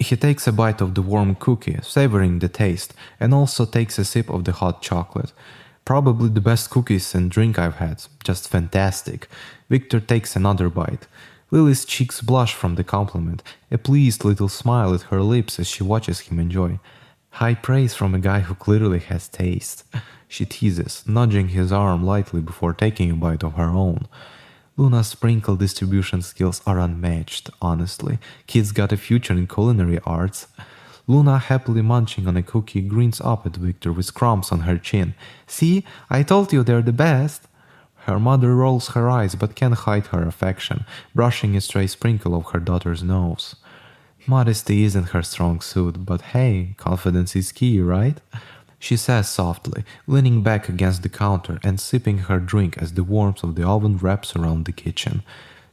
He takes a bite of the warm cookie, savoring the taste, and also takes a sip of the hot chocolate. Probably the best cookies and drink I've had. Just fantastic. Victor takes another bite. Lily's cheeks blush from the compliment, a pleased little smile at her lips as she watches him enjoy. High praise from a guy who clearly has taste. She teases, nudging his arm lightly before taking a bite of her own. Luna's sprinkle distribution skills are unmatched, honestly. Kid's got a future in culinary arts. Luna, happily munching on a cookie, grins up at Victor with crumbs on her chin. See, I told you they're the best. Her mother rolls her eyes but can't hide her affection, brushing a stray sprinkle off her daughter's nose. Modesty isn't her strong suit, but hey, confidence is key, right? She says softly, leaning back against the counter and sipping her drink as the warmth of the oven wraps around the kitchen.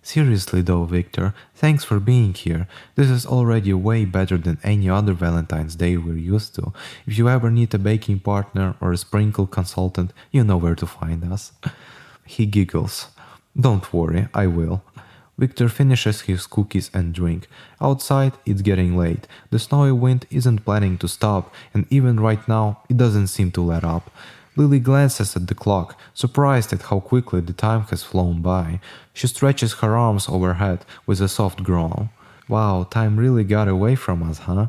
Seriously though, Victor, thanks for being here. This is already way better than any other Valentine's Day we're used to. If you ever need a baking partner or a sprinkle consultant, you know where to find us. He giggles. Don't worry, I will. Victor finishes his cookies and drink. Outside, it's getting late. The snowy wind isn't planning to stop, and even right now, it doesn't seem to let up. Lily glances at the clock, surprised at how quickly the time has flown by. She stretches her arms overhead with a soft groan. Wow, time really got away from us, huh?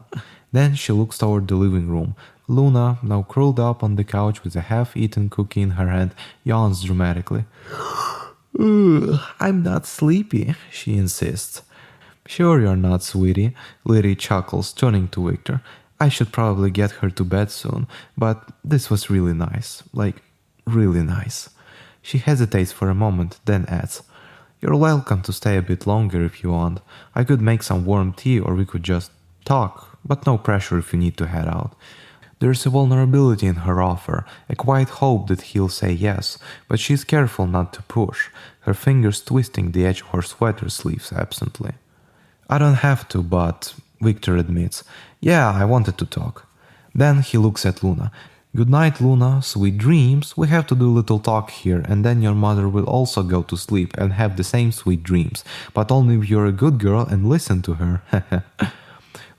Then she looks toward the living room. Luna, now curled up on the couch with a half-eaten cookie in her hand, yawns dramatically. I'm not sleepy, she insists. Sure you're not, sweetie, Lily chuckles, turning to Victor. I should probably get her to bed soon, but this was really nice. Like, really nice. She hesitates for a moment, then adds, You're welcome to stay a bit longer if you want. I could make some warm tea or we could just talk, but no pressure if you need to head out. There's a vulnerability in her offer, a quiet hope that he'll say yes, but she's careful not to push, her fingers twisting the edge of her sweater sleeves absently. I don't have to, but, Victor admits, yeah, I wanted to talk. Then he looks at Luna. Good night, Luna, sweet dreams. We have to do a little talk here, and then your mother will also go to sleep and have the same sweet dreams, but only if you're a good girl and listen to her.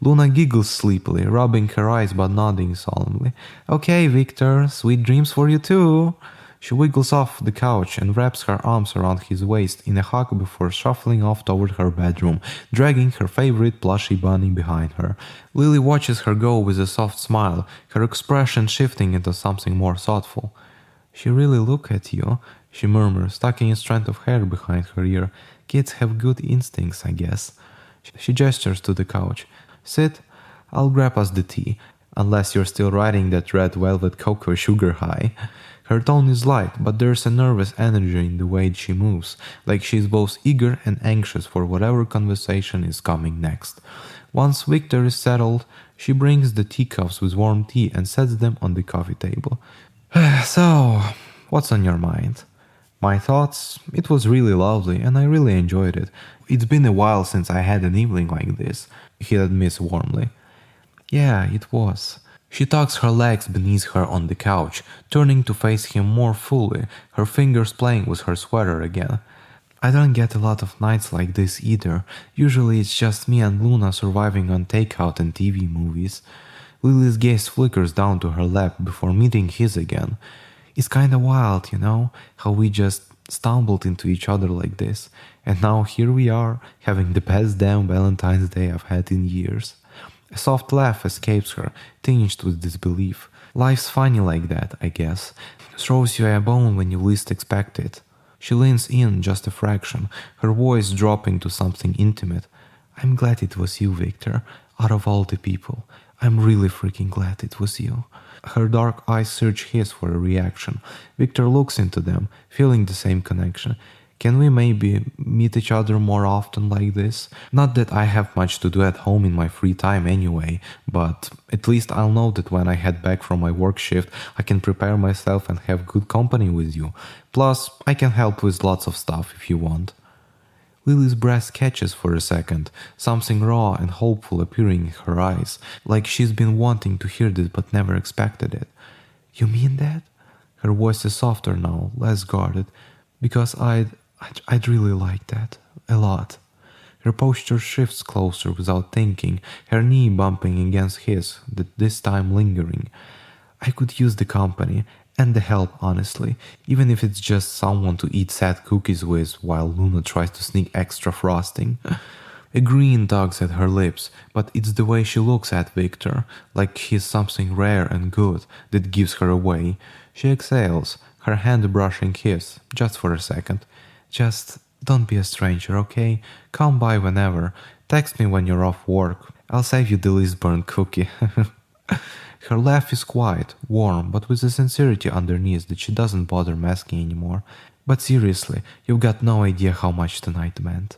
Luna giggles sleepily, rubbing her eyes but nodding solemnly. Okay, Victor, sweet dreams for you too. She wiggles off the couch and wraps her arms around his waist in a hug before shuffling off toward her bedroom, dragging her favorite plushy bunny behind her. Lily watches her go with a soft smile, her expression shifting into something more thoughtful. She really look at you, she murmurs, tucking a strand of hair behind her ear. Kids have good instincts, I guess. She gestures to the couch. Sit, I'll grab us the tea, unless you're still riding that red velvet cocoa sugar high. Her tone is light, but there's a nervous energy in the way she moves, like she's both eager and anxious for whatever conversation is coming next. Once Victor is settled, she brings the teacups with warm tea and sets them on the coffee table. So, what's on your mind? My thoughts? It was really lovely and I really enjoyed it. It's been a while since I had an evening like this, he admits warmly. Yeah, it was. She tucks her legs beneath her on the couch, turning to face him more fully, her fingers playing with her sweater again. I don't get a lot of nights like this either. Usually it's just me and Luna surviving on takeout and TV movies. Lily's gaze flickers down to her lap before meeting his again. It's kinda wild, you know, how we just stumbled into each other like this. And now here we are, having the best damn Valentine's Day I've had in years. A soft laugh escapes her, tinged with disbelief. Life's funny like that, I guess. Throws you a bone when you least expect it. She leans in just a fraction, her voice dropping to something intimate. I'm glad it was you, Victor. Out of all the people, I'm really freaking glad it was you. Her dark eyes search his for a reaction. Victor looks into them, feeling the same connection. Can we maybe meet each other more often like this? Not that I have much to do at home in my free time anyway, but at least I'll know that when I head back from my work shift, I can prepare myself and have good company with you. Plus, I can help with lots of stuff if you want. Lily's breath catches for a second, something raw and hopeful appearing in her eyes, like she's been wanting to hear this but never expected it. You mean that? Her voice is softer now, less guarded, because I'd really like that. A lot. Her posture shifts closer without thinking, her knee bumping against his, this time lingering. I could use the company and the help, honestly, even if it's just someone to eat sad cookies with while Luna tries to sneak extra frosting. A grin tugs at her lips, but it's the way she looks at Victor, like he's something rare and good, that gives her away. She exhales, her hand brushing his, just for a second. Just don't be a stranger, okay? Come by whenever. Text me when you're off work. I'll save you the least burnt cookie. Her laugh is quiet, warm, but with a sincerity underneath that she doesn't bother masking anymore. But seriously, you've got no idea how much tonight meant.